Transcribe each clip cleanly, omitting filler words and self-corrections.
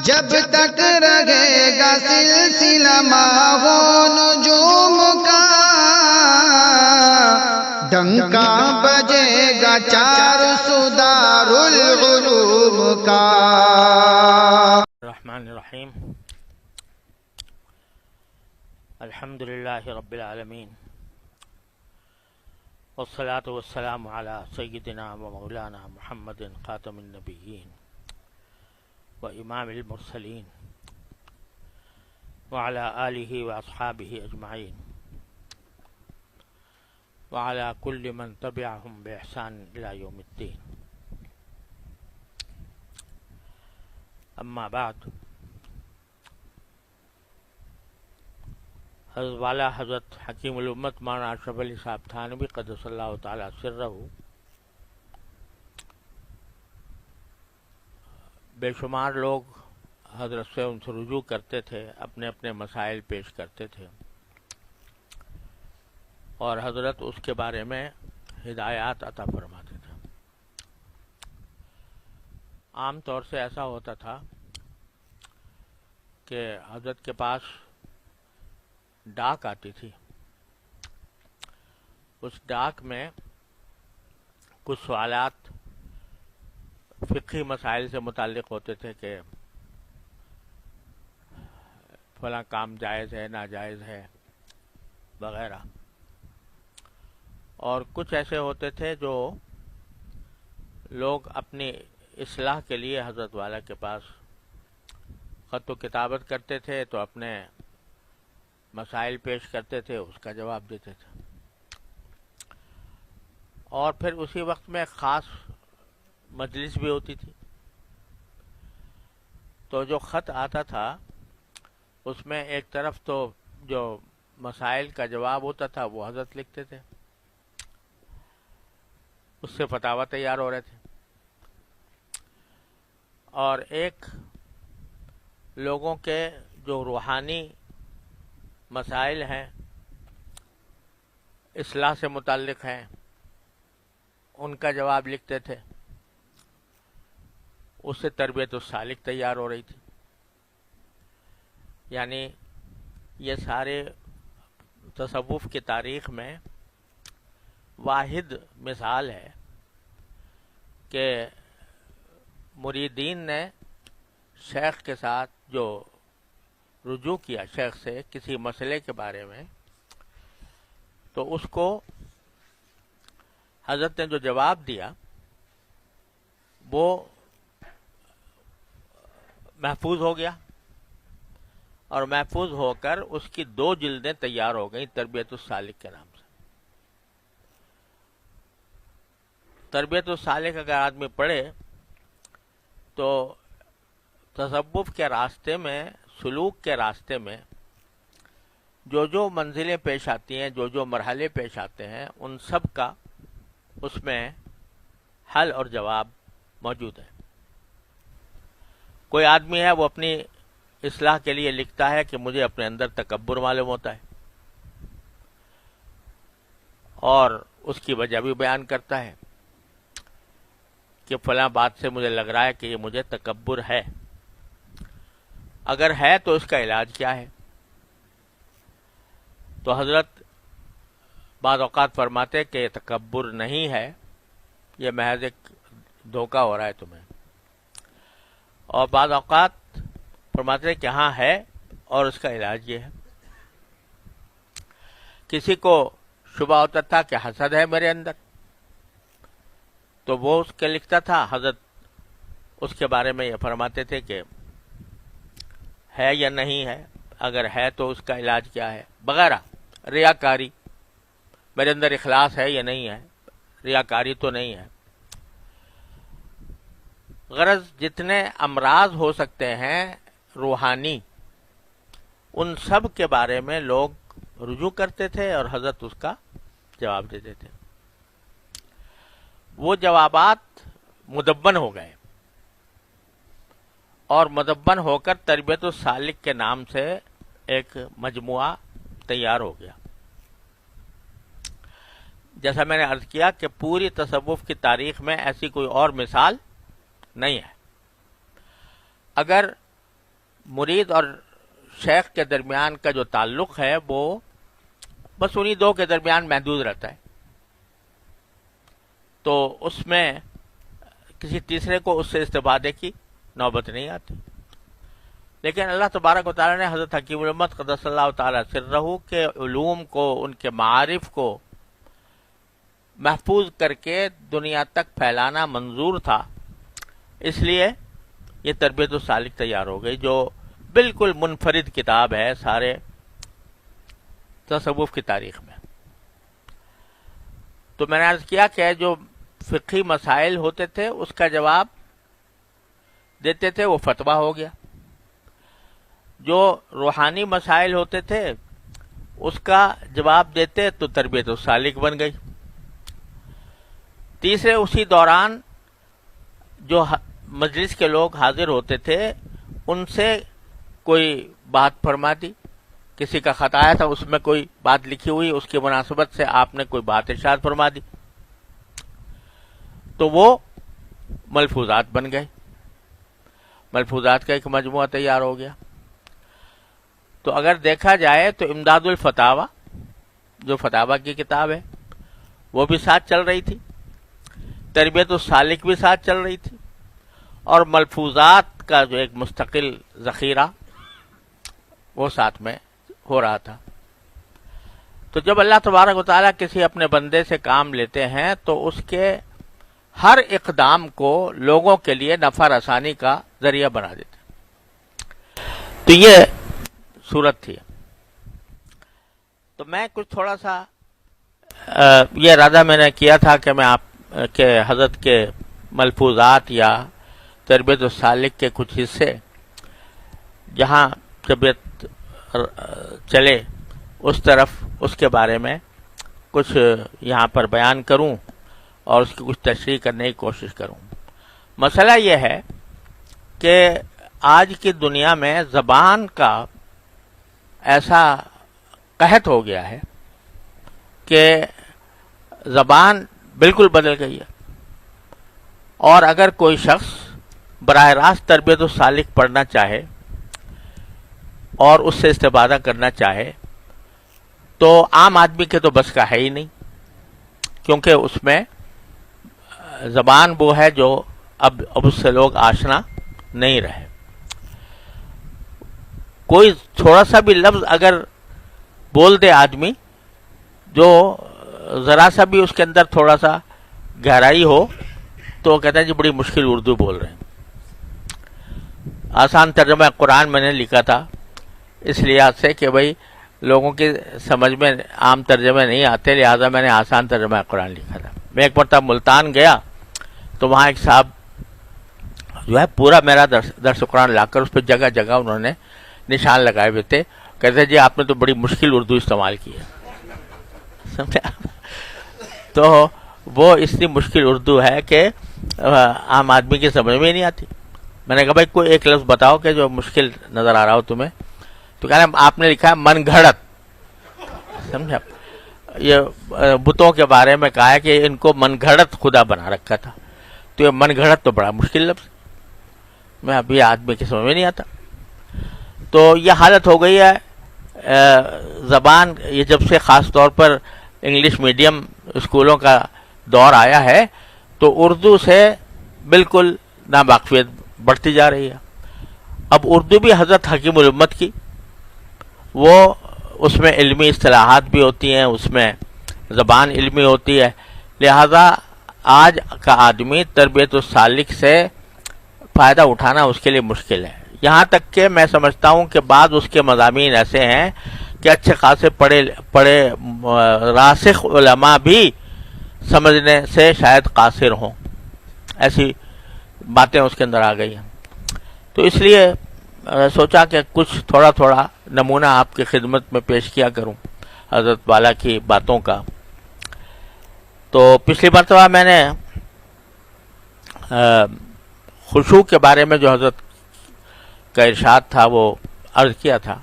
جب تک رہے گا سلسلہ ماہو نجوم کا، ڈنکا بجے گا چار سدار العلوم کا۔ الرحمن الرحیم، الحمد للہ رب العالمین، والصلاة والسلام علی سیدنا و مولانا محمد خاتم النبیین و امام المرسلین وعلی آلہ و اصحابہ اجمعین وعلی کل من تبعہم بإحسان الی یوم الدین۔ اما بعد، حضرت والا حضرت حکیم الامت مولانا اشرف علی صاحب تھانوی قدس اللہ تعالی سرہ بے شمار لوگ حضرت سے ان سے رجوع کرتے تھے، اپنے اپنے مسائل پیش کرتے تھے، اور حضرت اس کے بارے میں ہدایات عطا فرماتے تھے۔ عام طور سے ایسا ہوتا تھا کہ حضرت کے پاس ڈاک آتی تھی، اس ڈاک میں کچھ سوالات فقہی مسائل سے متعلق ہوتے تھے کہ فلاں کام جائز ہے، ناجائز ہے وغیرہ، اور کچھ ایسے ہوتے تھے جو لوگ اپنی اصلاح کے لیے حضرت والا کے پاس خط و کتابت کرتے تھے، تو اپنے مسائل پیش کرتے تھے، اس کا جواب دیتے تھے، اور پھر اسی وقت میں خاص مجلس بھی ہوتی تھی، تو جو خط آتا تھا اس میں ایک طرف تو جو مسائل کا جواب ہوتا تھا وہ حضرت لکھتے تھے، اس سے فتاوی تیار ہو رہے تھے، اور ایک لوگوں کے جو روحانی مسائل ہیں، اصلاح سے متعلق ہیں، ان کا جواب لکھتے تھے، اس سے تربیت السالک تیار ہو رہی تھی۔ یعنی یہ سارے تصوف کی تاریخ میں واحد مثال ہے کہ مریدین نے شیخ کے ساتھ جو رجوع کیا شیخ سے کسی مسئلے کے بارے میں، تو اس کو حضرت نے جو جواب دیا وہ محفوظ ہو گیا، اور محفوظ ہو کر اس کی 2 جلدیں تیار ہو گئیں تربیت السالک کے نام سے۔ تربیت السالک اگر آدمی پڑھے تو تصوف کے راستے میں، سلوک کے راستے میں جو جو منزلیں پیش آتی ہیں، جو جو مرحلے پیش آتے ہیں، ان سب کا اس میں حل اور جواب موجود ہے۔ کوئی آدمی ہے وہ اپنی اصلاح کے لیے لکھتا ہے کہ مجھے اپنے اندر تکبر معلوم ہوتا ہے، اور اس کی وجہ بھی بیان کرتا ہے کہ فلاں بات سے مجھے لگ رہا ہے کہ یہ مجھے تکبر ہے۔ اگر ہے تو اس کا علاج کیا ہے؟ تو حضرت بعض اوقات فرماتے کہ یہ تکبر نہیں ہے، یہ محض ایک دھوکہ ہو رہا ہے تمہیں، اور بعض اوقات فرماتے کہ ہاں ہے، اور اس کا علاج یہ ہے۔ کسی کو شبہ ہوتا تھا کہ حسد ہے میرے اندر، تو وہ اس کے لکھتا تھا، حضرت اس کے بارے میں یہ فرماتے تھے کہ ہے یا نہیں ہے، اگر ہے تو اس کا علاج کیا ہے وغیرہ۔ ریاکاری، میرے اندر اخلاص ہے یا نہیں ہے، ریاکاری تو نہیں ہے۔ غرض جتنے امراض ہو سکتے ہیں روحانی، ان سب کے بارے میں لوگ رجوع کرتے تھے، اور حضرت اس کا جواب دیتے تھے۔ وہ جوابات مدون ہو گئے، اور مدون ہو کر تربیت السالک کے نام سے ایک مجموعہ تیار ہو گیا۔ جیسا میں نے عرض کیا کہ پوری تصوف کی تاریخ میں ایسی کوئی اور مثال نہیں ہے۔ اگر مرید اور شیخ کے درمیان کا جو تعلق ہے وہ بس انہی دو کے درمیان محدود رہتا ہے، تو اس میں کسی تیسرے کو اس سے استفادے کی نوبت نہیں آتی. لیکن اللہ تبارک و تعالیٰ نے حضرت حکیم الامت قدس اللہ تعالیٰ سرہ کے علوم کو، ان کے معارف کو محفوظ کر کے دنیا تک پھیلانا منظور تھا، اس لیے یہ تربیت السالک تیار ہو گئی، جو بالکل منفرد کتاب ہے سارے تصوف کی تاریخ میں. تو میں نے عرض کیا کہ جو فقہی مسائل ہوتے تھے اس کا جواب دیتے تھے وہ فتویٰ ہو گیا، جو روحانی مسائل ہوتے تھے اس کا جواب دیتے تو تربیت السالک بن گئی. تیسرے اسی دوران جو مجلس کے لوگ حاضر ہوتے تھے ان سے کوئی بات فرما دی، کسی کا خط آیا تھا اس میں کوئی بات لکھی ہوئی، اس کی مناسبت سے آپ نے کوئی بات ارشاد فرما دی تو وہ ملفوظات بن گئے، ملفوظات کا ایک مجموعہ تیار ہو گیا. تو اگر دیکھا جائے تو امداد الفتاوی جو فتاوی کی کتاب ہے وہ بھی ساتھ چل رہی تھی، تربیت السالک بھی ساتھ چل رہی تھی، اور ملفوظات کا جو ایک مستقل ذخیرہ وہ ساتھ میں ہو رہا تھا. تو جب اللہ تبارک و تعالیٰ کسی اپنے بندے سے کام لیتے ہیں تو اس کے ہر اقدام کو لوگوں کے لیے نفع رسانی کا ذریعہ بنا دیتے ہیں. تو یہ صورت تھی. تو میں کچھ تھوڑا سا یہ ارادہ میں نے کیا تھا کہ میں آپ کے حضرت کے ملفوظات یا تربیت السالک کے کچھ حصے جہاں طبیعت چلے اس طرف اس کے بارے میں کچھ یہاں پر بیان کروں اور اس کی کچھ تشریح کرنے کی کوشش کروں. مسئلہ یہ ہے کہ آج کی دنیا میں زبان کا ایسا قحط ہو گیا ہے کہ زبان بالکل بدل گئی ہے، اور اگر کوئی شخص براہ راست تربیت السالک پڑھنا چاہے اور اس سے استفادہ کرنا چاہے تو عام آدمی کے تو بس کا ہے ہی نہیں، کیونکہ اس میں زبان وہ ہے جو اب اس سے لوگ آشنا نہیں رہے. کوئی تھوڑا سا بھی لفظ اگر بول دے آدمی جو ذرا سا بھی اس کے اندر تھوڑا سا گہرائی ہو تو کہتا ہے جی بڑی مشکل اردو بول رہے ہیں. آسان ترجمہ قرآن میں نے لکھا تھا اس لحاظ سے کہ بھائی لوگوں کی سمجھ میں عام ترجمے نہیں آتے، لہذا میں نے آسان ترجمہ قرآن لکھا تھا. میں ایک مرتبہ ملتان گیا تو وہاں ایک صاحب جو ہے پورا میرا درس قرآن لا کر اس پہ جگہ جگہ انہوں نے نشان لگائے ہوئے تھے، کہتے جی آپ نے تو بڑی مشکل اردو استعمال کی ہے. سمجھا؟ تو وہ اتنی مشکل اردو ہے کہ عام آدمی کی سمجھ میں نہیں آتی. میں نے کہا بھائی کوئی ایک لفظ بتاؤ کہ جو مشکل نظر آ رہا ہو تمہیں. تو کہنا آپ نے لکھا ہے من گھڑت. سمجھا؟ یہ بتوں کے بارے میں کہا ہے کہ ان کو من گھڑت خدا بنا رکھا تھا. تو یہ من گھڑت تو بڑا مشکل لفظ میں ابھی آدمی کی سمجھ میں نہیں آتا. تو یہ حالت ہو گئی ہے زبان. یہ جب سے خاص طور پر انگلش میڈیم اسکولوں کا دور آیا ہے تو اردو سے بالکل ناواقفیت بڑھتی جا رہی ہے. اب اردو بھی حضرت حکیم الامت کی، وہ اس میں علمی اصطلاحات بھی ہوتی ہیں، اس میں زبان علمی ہوتی ہے، لہذا آج کا آدمی تربیت السالک سے فائدہ اٹھانا اس کے لیے مشکل ہے. یہاں تک کہ میں سمجھتا ہوں کہ بعض اس کے مضامین ایسے ہیں کہ اچھے خاصے پڑھے راسخ علماء بھی سمجھنے سے شاید قاصر ہوں، ایسی باتیں اس کے اندر آ گئی ہیں. تو اس لیے سوچا کہ کچھ تھوڑا تھوڑا نمونہ آپ کی خدمت میں پیش کیا کروں حضرت والا کی باتوں کا. تو پچھلی مرتبہ میں نے خشوع کے بارے میں جو حضرت کا ارشاد تھا وہ عرض کیا تھا،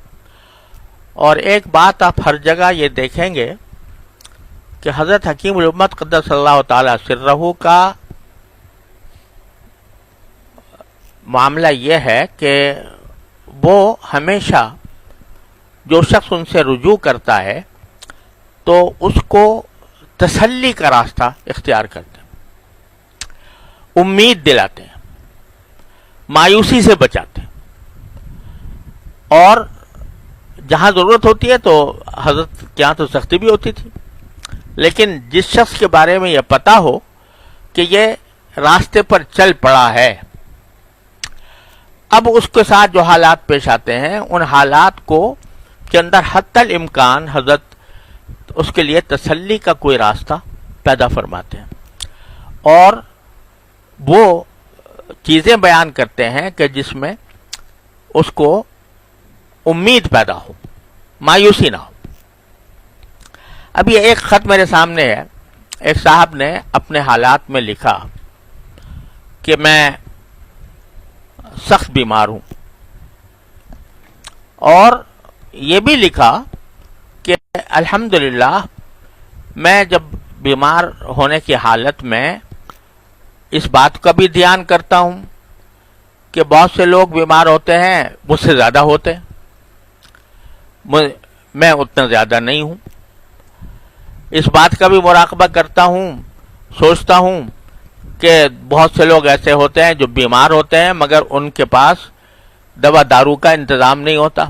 اور ایک بات آپ ہر جگہ یہ دیکھیں گے کہ حضرت حکیم الامت قدس اللہ تعالی سرہ کا معاملہ یہ ہے کہ وہ ہمیشہ جو شخص ان سے رجوع کرتا ہے تو اس کو تسلی کا راستہ اختیار کرتے ہیں، امید دلاتے ہیں، مایوسی سے بچاتے ہیں، اور جہاں ضرورت ہوتی ہے تو حضرت کے یہاں تو سختی بھی ہوتی تھی، لیکن جس شخص کے بارے میں یہ پتا ہو کہ یہ راستے پر چل پڑا ہے، اب اس کے ساتھ جو حالات پیش آتے ہیں ان حالات کو کے اندر حتی الامکان حضرت اس کے لیے تسلی کا کوئی راستہ پیدا فرماتے ہیں، اور وہ چیزیں بیان کرتے ہیں کہ جس میں اس کو امید پیدا ہو، مایوسی نہ ہو۔ اب یہ ایک خط میرے سامنے ہے، ایک صاحب نے اپنے حالات میں لکھا کہ میں سخت بیمار ہوں، اور یہ بھی لکھا کہ الحمدللہ میں جب بیمار ہونے کی حالت میں اس بات کا بھی دھیان کرتا ہوں کہ بہت سے لوگ بیمار ہوتے ہیں، مجھ سے زیادہ ہوتے ہیں، میں اتنا زیادہ نہیں ہوں۔ اس بات کا بھی مراقبہ کرتا ہوں، سوچتا ہوں کہ بہت سے لوگ ایسے ہوتے ہیں جو بیمار ہوتے ہیں مگر ان کے پاس دوا دارو کا انتظام نہیں ہوتا،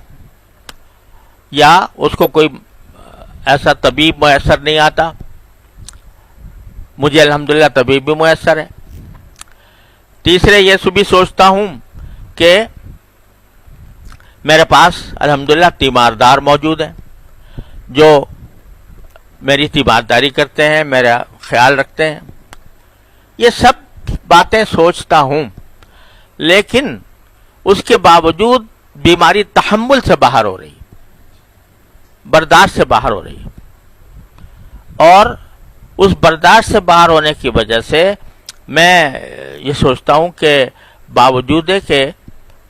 یا اس کو کوئی ایسا طبیب میسر نہیں آتا۔ مجھے الحمدللہ طبیب بھی میسر ہے۔ تیسرے یہ بھی سوچتا ہوں کہ میرے پاس الحمدللہ تیماردار موجود ہیں جو میری تیمارداری کرتے ہیں، میرا خیال رکھتے ہیں۔ یہ سب باتیں سوچتا ہوں، لیکن اس کے باوجود بیماری تحمل سے باہر ہو رہی، برداشت سے باہر ہو رہی، اور اس برداشت سے باہر ہونے کی وجہ سے میں یہ سوچتا ہوں کہ باوجود ہے کہ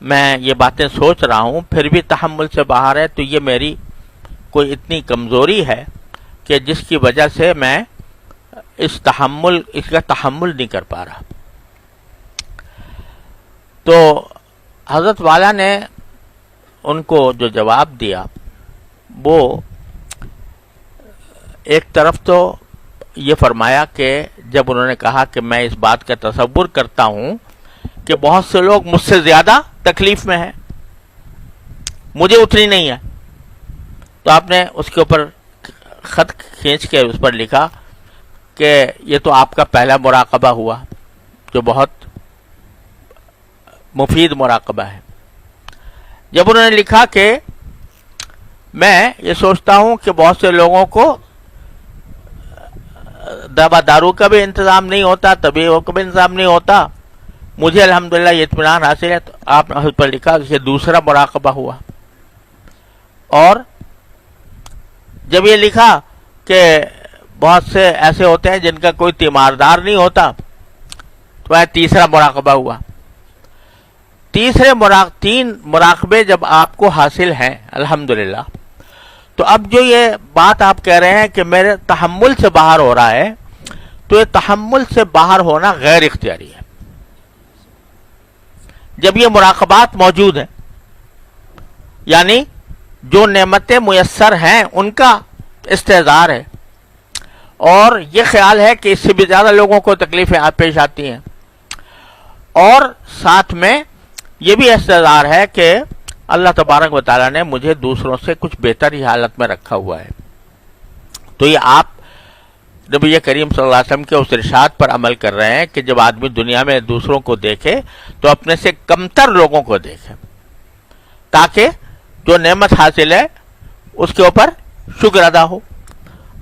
میں یہ باتیں سوچ رہا ہوں پھر بھی تحمل سے باہر ہے، تو یہ میری کوئی اتنی کمزوری ہے کہ جس کی وجہ سے میں اس کا تحمل نہیں کر پا رہا۔ تو حضرت والا نے ان کو جو جواب دیا وہ ایک طرف تو یہ فرمایا کہ جب انہوں نے کہا کہ میں اس بات کا تصور کرتا ہوں کہ بہت سے لوگ مجھ سے زیادہ تکلیف میں ہیں، مجھے اتنی نہیں ہے، تو آپ نے اس کے اوپر خط کھینچ کے اس پر لکھا کہ یہ تو آپ کا پہلا مراقبہ ہوا جو بہت مفید مراقبہ ہے۔ جب انہوں نے لکھا کہ میں یہ سوچتا ہوں کہ بہت سے لوگوں کو دوا دارو کا بھی انتظام نہیں ہوتا، طبیبوں کا بھی انتظام نہیں ہوتا، مجھے الحمدللہ یہ اطمینان حاصل ہے، تو آپ نے اس پر لکھا کہ یہ دوسرا مراقبہ ہوا۔ اور جب یہ لکھا کہ بہت سے ایسے ہوتے ہیں جن کا کوئی تیماردار نہیں ہوتا، تو یہ تیسرا مراقبہ ہوا۔ تین مراقبے جب آپ کو حاصل ہیں الحمدللہ، تو اب جو یہ بات آپ کہہ رہے ہیں کہ میرے تحمل سے باہر ہو رہا ہے، تو یہ تحمل سے باہر ہونا غیر اختیاری ہے۔ جب یہ مراقبات موجود ہیں، یعنی جو نعمتیں میسر ہیں ان کا استحضار ہے، اور یہ خیال ہے کہ اس سے بھی زیادہ لوگوں کو تکلیفیں پیش آتی ہیں، اور ساتھ میں یہ بھی استحضار ہے کہ اللہ تبارک و تعالیٰ نے مجھے دوسروں سے کچھ بہتر ہی حالت میں رکھا ہوا ہے۔ تو یہ آپ نبی کریم صلی اللہ علیہ وسلم کے اس ارشاد پر عمل کر رہے ہیں کہ جب آدمی دنیا میں دوسروں کو دیکھے تو اپنے سے کمتر لوگوں کو دیکھے، تاکہ جو نعمت حاصل ہے اس کے اوپر شکر ادا ہو۔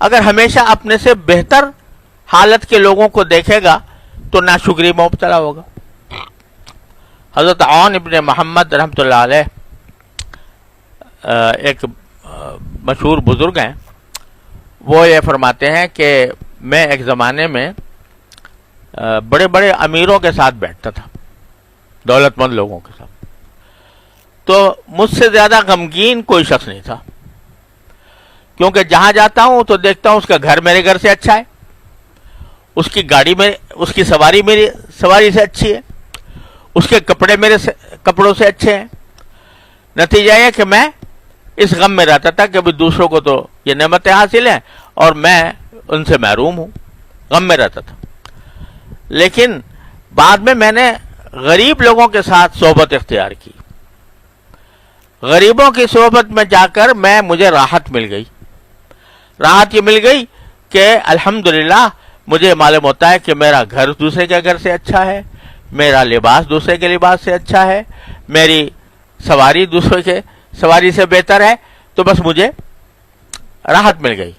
اگر ہمیشہ اپنے سے بہتر حالت کے لوگوں کو دیکھے گا تو ناشکری میں مبتلا ہوگا۔ حضرت عون ابن محمد رحمۃ اللہ علیہ ایک مشہور بزرگ ہیں، وہ یہ فرماتے ہیں کہ میں ایک زمانے میں بڑے بڑے امیروں کے ساتھ بیٹھتا تھا، دولت مند لوگوں کے ساتھ، تو مجھ سے زیادہ غمگین کوئی شخص نہیں تھا، کیونکہ جہاں جاتا ہوں تو دیکھتا ہوں اس کا گھر میرے گھر سے اچھا ہے، اس کی گاڑی میں اس کی سواری میری سواری سے اچھی ہے، اس کے کپڑے میرے کپڑوں سے اچھے ہیں، نتیجہ یہ کہ میں اس غم میں رہتا تھا کہ دوسروں کو تو یہ نعمتیں حاصل ہیں اور میں ان سے محروم ہوں، غم میں رہتا تھا۔ لیکن بعد میں نے غریب لوگوں کے ساتھ صحبت اختیار کی، غریبوں کی صحبت میں جا کر مجھے راحت مل گئی۔ راحت یہ مل گئی کہ الحمدللہ مجھے معلوم ہوتا ہے کہ میرا گھر دوسرے کے گھر سے اچھا ہے، میرا لباس دوسرے کے لباس سے اچھا ہے، میری سواری دوسرے کے سواری سے بہتر ہے، تو بس مجھے راحت مل گئی۔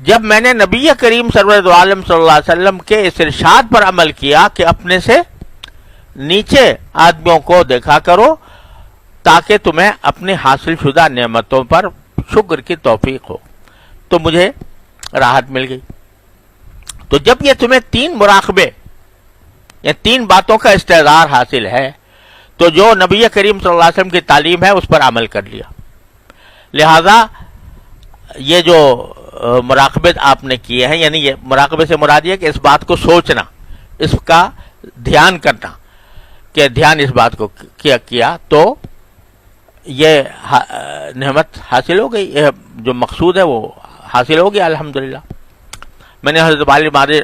جب میں نے نبی کریم سرور دو عالم صلی اللہ علیہ وسلم کے اس ارشاد پر عمل کیا کہ اپنے سے نیچے آدمیوں کو دیکھا کرو تاکہ تمہیں اپنی حاصل شدہ نعمتوں پر شکر کی توفیق ہو، تو مجھے راحت مل گئی۔ تو جب یہ تمہیں 3 مراقبے یا 3 باتوں کا استحضار حاصل ہے تو جو نبی کریم صلی اللہ علیہ وسلم کی تعلیم ہے اس پر عمل کر لیا۔ لہذا یہ جو مراقبے آپ نے کیے ہیں، یعنی یہ مراقبے سے مراد یہ کہ اس بات کو سوچنا، اس کا دھیان کرنا کہ دھیان اس بات کو کیا تو یہ نعمت حاصل ہو گئی، یہ جو مقصود ہے وہ حاصل ہو گیا الحمدللہ۔ میں نے حضرت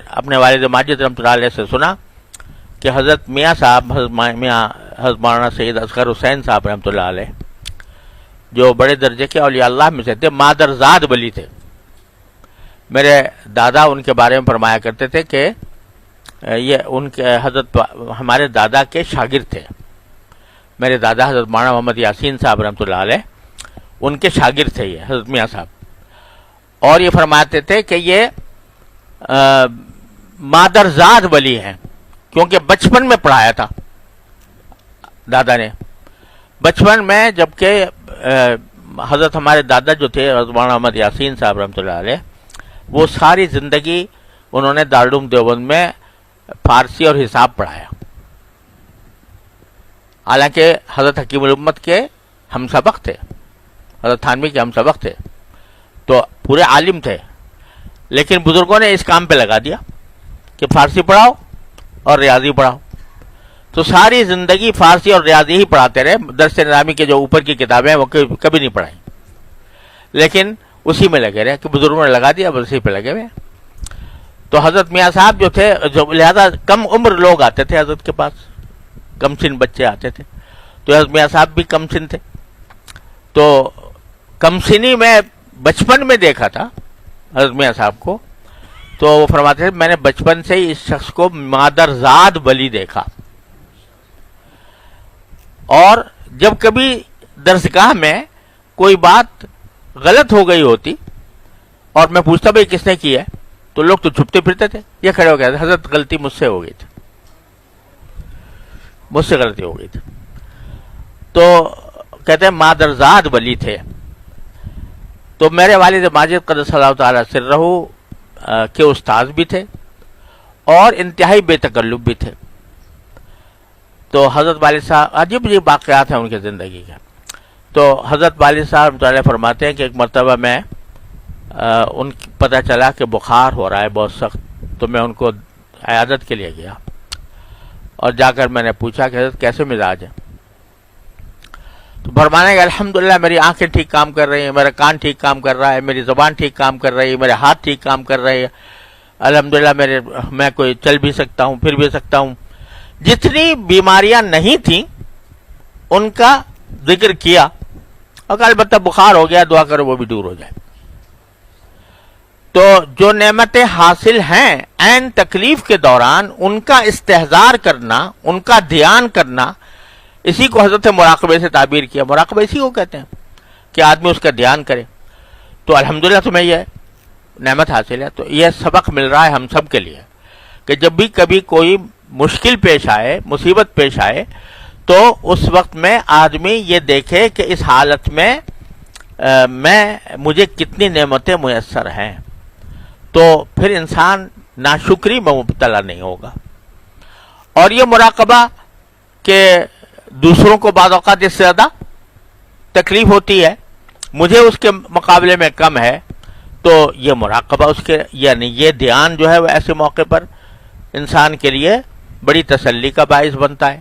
اپنے والد ماجد رحمۃ اللہ علیہ سے سنا کہ حضرت میاں صاحب حضرت مولانا سید اصغر حسین صاحب رحمۃ اللہ علیہ جو بڑے درجے کے اولیاء اللہ میں سے تھے، مادرزاد ولی تھے۔ میرے دادا ان کے بارے میں فرمایا کرتے تھے کہ یہ ان کے حضرت ہمارے دادا کے شاگرد تھے۔ میرے دادا حضرت مولانا محمد یاسین صاحب رحمۃ اللہ علیہ ان کے شاگرد تھے یہ حضرت میاں صاحب، اور یہ فرماتے تھے کہ یہ مادرزاد ولی ہیں، کیونکہ بچپن میں پڑھایا تھا دادا نے۔ بچپن میں جبکہ حضرت ہمارے دادا جو تھے حضرت مولانا محمد یاسین صاحب رحمۃ اللہ علیہ، وہ ساری زندگی انہوں نے دارالعلوم دیوبند میں فارسی اور حساب پڑھایا، حالانکہ حضرت حکیم الامت کے ہم سبق تھے، حضرت تھانوی کے ہم سبق تھے، تو پورے عالم تھے، لیکن بزرگوں نے اس کام پہ لگا دیا کہ فارسی پڑھاؤ اور ریاضی پڑھاؤ، تو ساری زندگی فارسی اور ریاضی ہی پڑھاتے رہے۔ درس نظامی کے جو اوپر کی کتابیں ہیں وہ کبھی نہیں پڑھائیں، لیکن اسی میں لگے رہے کہ بزرگوں نے لگا دیا، بس اسی پہ لگے ہوئے۔ تو حضرت میاں صاحب جو تھے، جو لہذا کم عمر لوگ آتے تھے حضرت کے پاس، کم سن بچے آتے تھے، تو حضرت میاں صاحب بھی کم سن تھے، تو کم سنی میں بچپن میں دیکھا تھا حضرت میاں صاحب کو، تو وہ فرماتے تھے میں نے بچپن سے ہی اس شخص کو مادرزاد ولی دیکھا، اور جب کبھی درسگاہ میں کوئی بات غلط ہو گئی ہوتی اور میں پوچھتا بھائی کس نے کی ہے، تو لوگ تو چھپتے پھرتے تھے، یہ کھڑے ہو گئے حضرت غلطی مجھ سے ہو گئی تھی، مجھ سے غلطی ہو گئی تھی۔ تو کہتے ہیں مادرزاد ولی تھے۔ تو میرے والد ماجد قدس اللہ تعالی سرہ کے استاذ بھی تھے اور انتہائی بے تکلف بھی تھے۔ تو حضرت والد صاحب، عجیب عجیب واقعات ہیں ان کی زندگی کے۔ تو حضرت والد صاحب مطالعہ فرماتے ہیں کہ ایک مرتبہ میں ان پتہ چلا کہ بخار ہو رہا ہے بہت سخت، تو میں ان کو عیادت کے لیے گیا اور جا کر میں نے پوچھا کہ حضرت کیسے مزاج ہے، تو فرمانے کہ الحمدللہ میری آنکھیں ٹھیک کام کر رہی ہیں، میرا کان ٹھیک کام کر رہا ہے، میری زبان ٹھیک کام کر رہی ہے، میرے ہاتھ ٹھیک کام کر رہے ہیں، الحمدللہ میں کوئی چل بھی سکتا ہوں، پھر بھی سکتا ہوں۔ جتنی بیماریاں نہیں تھیں ان کا ذکر کیا، اور البتہ بخار ہو گیا، دعا کرو وہ بھی دور ہو جائے۔ تو جو نعمتیں حاصل ہیں عین تکلیف کے دوران ان کا استحضار کرنا، ان کا دھیان کرنا، اسی کو حضرت مراقبے سے تعبیر کیا۔ مراقبہ اسی کو کہتے ہیں کہ آدمی اس کا دھیان کرے۔ تو الحمدللہ تمہیں یہ نعمت حاصل ہے۔ تو یہ سبق مل رہا ہے ہم سب کے لیے کہ جب بھی کبھی کوئی مشکل پیش آئے، مصیبت پیش آئے، تو اس وقت میں آدمی یہ دیکھے کہ اس حالت میں مجھے کتنی نعمتیں میسر ہیں، تو پھر انسان ناشکری میں مبتلا نہیں ہوگا۔ اور یہ مراقبہ کہ دوسروں کو بعض اوقات اس سے زیادہ تکلیف ہوتی ہے، مجھے اس کے مقابلے میں کم ہے، تو یہ مراقبہ اس کے یعنی یہ دھیان جو ہے وہ ایسے موقع پر انسان کے لیے بڑی تسلی کا باعث بنتا ہے،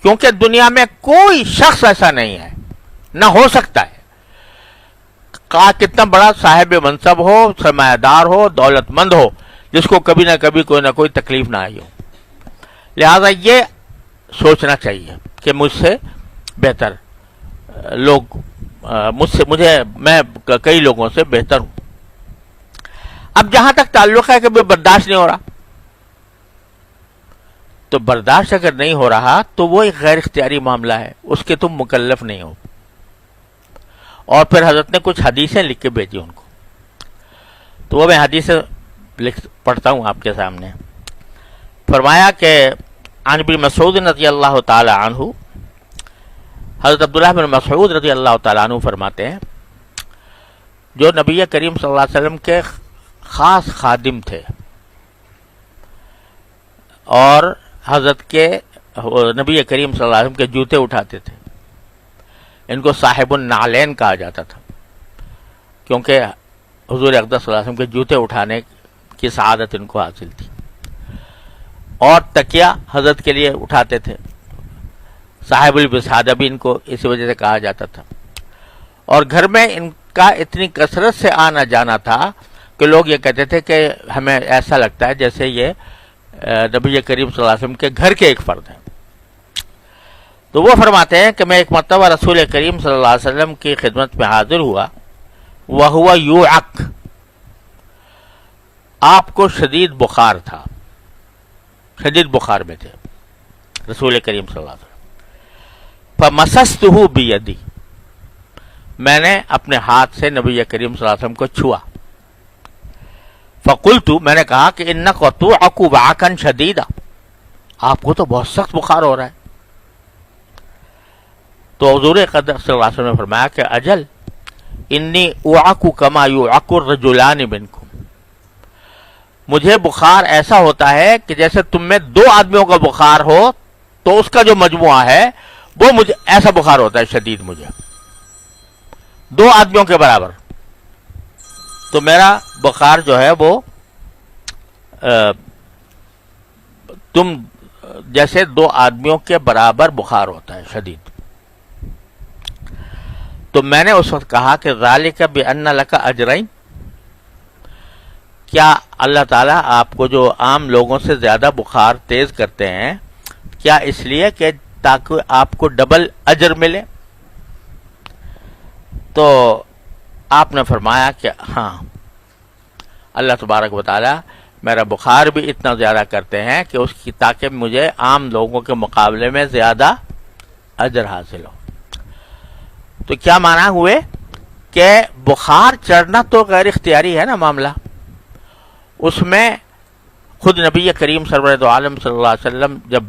کیونکہ دنیا میں کوئی شخص ایسا نہیں ہے، نہ ہو سکتا ہے، کتنا بڑا صاحب منصب ہو، سرمایہ دار ہو، دولت مند ہو، جس کو کبھی نہ کبھی کوئی نہ کوئی تکلیف نہ آئی ہو۔ لہذا یہ سوچنا چاہیے کہ مجھ سے بہتر لوگ میں کئی لوگوں سے بہتر ہوں۔ اب جہاں تک تعلق ہے کہ برداشت نہیں ہو رہا، تو برداشت اگر نہیں ہو رہا تو وہ ایک غیر اختیاری معاملہ ہے، اس کے تم مکلف نہیں ہو۔ اور پھر حضرت نے کچھ حدیثیں لکھ کے بھیجی ان کو، تو وہ میں حدیثیں پڑھتا ہوں آپ کے سامنے۔ فرمایا کہ عن ابن مسعود رضی اللہ تعالی عنہ، حضرت عبداللہ بن مسعود رضی اللہ تعالیٰ عنہ فرماتے ہیں، جو نبی کریم صلی اللہ علیہ وسلم کے خاص خادم تھے اور حضرت کے نبی کریم صلی اللہ علیہ وسلم کے جوتے اٹھاتے تھے۔ ان کو صاحب النعلین کہا جاتا تھا، کیونکہ حضور اقدس صلی اللہ علیہ وسلم کے جوتے اٹھانے کی سعادت ان کو حاصل تھی۔ اور تکیہ حضرت کے لیے اٹھاتے تھے، صاحب الوسادہ بھی ان کو اسی وجہ سے کہا جاتا تھا۔ اور گھر میں ان کا اتنی کثرت سے آنا جانا تھا کہ لوگ یہ کہتے تھے کہ ہمیں ایسا لگتا ہے جیسے یہ نبی کریم صلی اللہ علیہ وسلم کے گھر کے ایک فرد ہیں۔ تو وہ فرماتے ہیں کہ میں ایک مرتبہ رسول کریم صلی اللہ علیہ وسلم کی خدمت میں حاضر ہوا، وَهُوَ يُوعَكْ، آپ کو شدید بخار تھا، شدید بخار میں تھے رسول کریم صلی اللہ علیہ وسلم۔ فَمَسَسْتُهُ بِيَدِي، میں نے اپنے ہاتھ سے نبی کریم صلی اللہ علیہ وسلم کو چھوا۔ فَقُلْتُ، میں نے کہا کہ إِنَّكَ تُوعَكُ وَعَكًا شَدِيدًا، آپ کو تو بہت سخت بخار ہو رہا ہے۔ تو حضور اقدس صلی اللہ علیہ وسلم نے فرمایا کہ اجل انی اُوعَكُ كَمَا يُوعَكُ الرَّجُلَانِ مِنْكُمْ، مجھے بخار ایسا ہوتا ہے کہ جیسے تم میں دو آدمیوں کا بخار ہو تو اس کا جو مجموعہ ہے وہ مجھے ایسا بخار ہوتا ہے شدید، مجھے دو آدمیوں کے برابر۔ تو میرا بخار جو ہے وہ تم جیسے دو آدمیوں کے برابر بخار ہوتا ہے شدید۔ تو میں نے اس وقت کہا کہ ذالک بأن لک اجرین، کیا اللہ تعالیٰ آپ کو جو عام لوگوں سے زیادہ بخار تیز کرتے ہیں، کیا اس لیے کہ تاکہ آپ کو ڈبل اجر ملے؟ تو آپ نے فرمایا کہ ہاں، اللہ تبارک و تعالیٰ میرا بخار بھی اتنا زیادہ کرتے ہیں کہ اس کی تاکہ مجھے عام لوگوں کے مقابلے میں زیادہ اجر حاصل ہو۔ تو کیا معنی ہوئے کہ بخار چڑھنا تو غیر اختیاری ہے نا معاملہ، اس میں خود نبی کریم سرور دو عالم صلی اللہ علیہ وسلم جب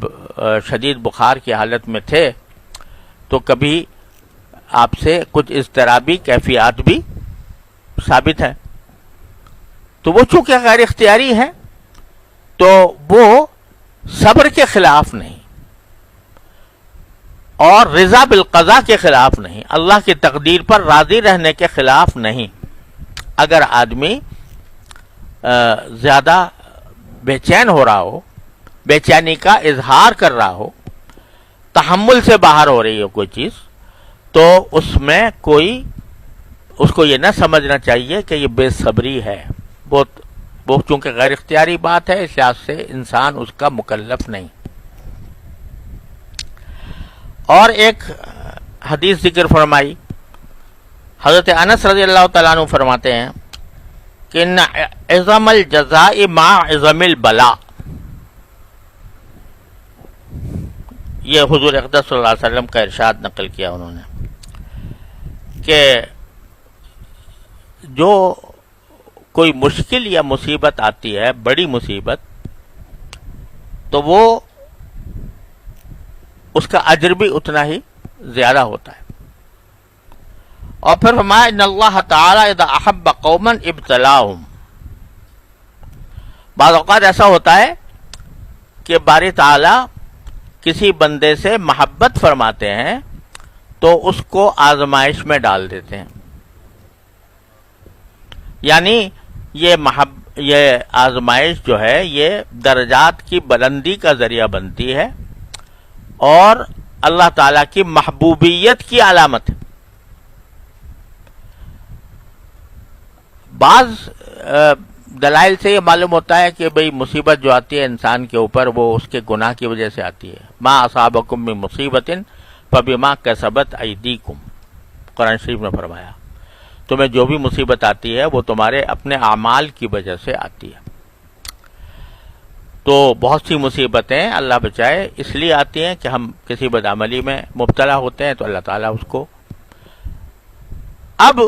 شدید بخار کی حالت میں تھے تو کبھی آپ سے کچھ اضطرابی کیفیات بھی ثابت ہیں، تو وہ چونکہ غیر اختیاری ہیں تو وہ صبر کے خلاف نہیں اور رضا بالقضاء کے خلاف نہیں، اللہ کی تقدیر پر راضی رہنے کے خلاف نہیں۔ اگر آدمی زیادہ بے چین ہو رہا ہو، بے چینی کا اظہار کر رہا ہو، تحمل سے باہر ہو رہی ہو کوئی چیز، تو اس میں اس کو یہ نہ سمجھنا چاہیے کہ یہ بے صبری ہے، وہ چونکہ غیر اختیاری بات ہے، اس لحاظ سے انسان اس کا مکلف نہیں۔ اور ایک حدیث ذکر فرمائی، حضرت انس رضی اللہ تعالیٰ عنہ فرماتے ہیں کہ ان عظم الجزاء مع عظم البلاء، یہ حضور اقدس صلی اللہ علیہ وسلم کا ارشاد نقل کیا انہوں نے کہ جو کوئی مشکل یا مصیبت آتی ہے، بڑی مصیبت، تو وہ اس کا اجر بھی اتنا ہی زیادہ ہوتا ہے۔ اور پھر فرمایا ان اللہ تعالی اذا احب قوما ابتلاهم، بعض اوقات ایسا ہوتا ہے کہ باری تعالی کسی بندے سے محبت فرماتے ہیں تو اس کو آزمائش میں ڈال دیتے ہیں، یعنی یہ آزمائش جو ہے یہ درجات کی بلندی کا ذریعہ بنتی ہے اور اللہ تعالیٰ کی محبوبیت کی علامت ہے. بعض دلائل سے یہ معلوم ہوتا ہے کہ بھئی مصیبت جو آتی ہے انسان کے اوپر وہ اس کے گناہ کی وجہ سے آتی ہے. ما اصابکم من مصیبت فبما کسبت ایدیکم، قرآن شریف نے فرمایا تمہیں جو بھی مصیبت آتی ہے وہ تمہارے اپنے اعمال کی وجہ سے آتی ہے. تو بہت سی مصیبتیں اللہ بچائے اس لیے آتی ہیں کہ ہم کسی بدعملی میں مبتلا ہوتے ہیں تو اللہ تعالیٰ اس کو. اب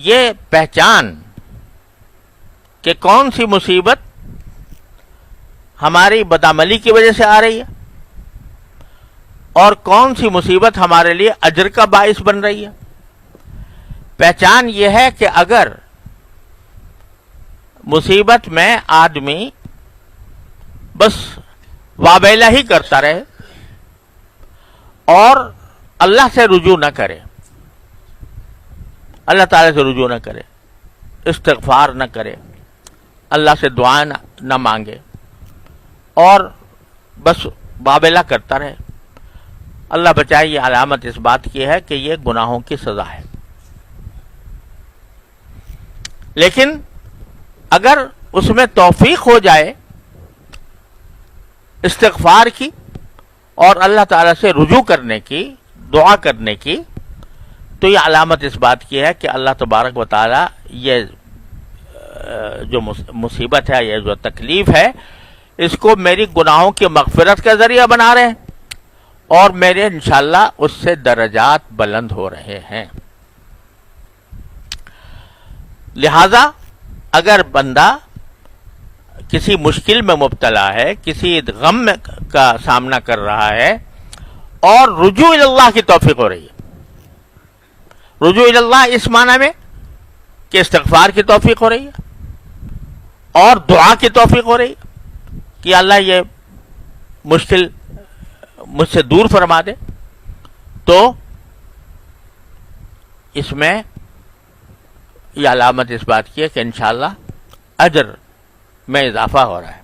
یہ پہچان کہ کون سی مصیبت ہماری بدعملی کی وجہ سے آ رہی ہے اور کون سی مصیبت ہمارے لیے اجر کا باعث بن رہی ہے، پہچان یہ ہے کہ اگر مصیبت میں آدمی بس وابیلہ ہی کرتا رہے اور اللہ سے رجوع نہ کرے، اللہ تعالیٰ سے رجوع نہ کرے، استغفار نہ کرے، اللہ سے دعائیں نہ مانگے اور بس وابیلہ کرتا رہے، اللہ بچائے یہ علامت اس بات کی ہے کہ یہ گناہوں کی سزا ہے. لیکن اگر اس میں توفیق ہو جائے استغفار کی اور اللہ تعالیٰ سے رجوع کرنے کی، دعا کرنے کی، تو یہ علامت اس بات کی ہے کہ اللہ تبارک و تعالیٰ یہ جو مصیبت ہے، یہ جو تکلیف ہے، اس کو میری گناہوں کی مغفرت کا ذریعہ بنا رہے ہیں اور میرے انشاءاللہ اس سے درجات بلند ہو رہے ہیں. لہذا اگر بندہ کسی مشکل میں مبتلا ہے، کسی غم کا سامنا کر رہا ہے اور رجوع اللہ کی توفیق ہو رہی ہے، رجوع اللہ اس معنی میں کہ استغفار کی توفیق ہو رہی ہے اور دعا کی توفیق ہو رہی ہے کہ اللہ یہ مشکل مجھ سے دور فرما دے، تو اس میں یہ علامت اس بات کی ہے کہ انشاءاللہ اجر میں اضافہ ہو رہا ہے.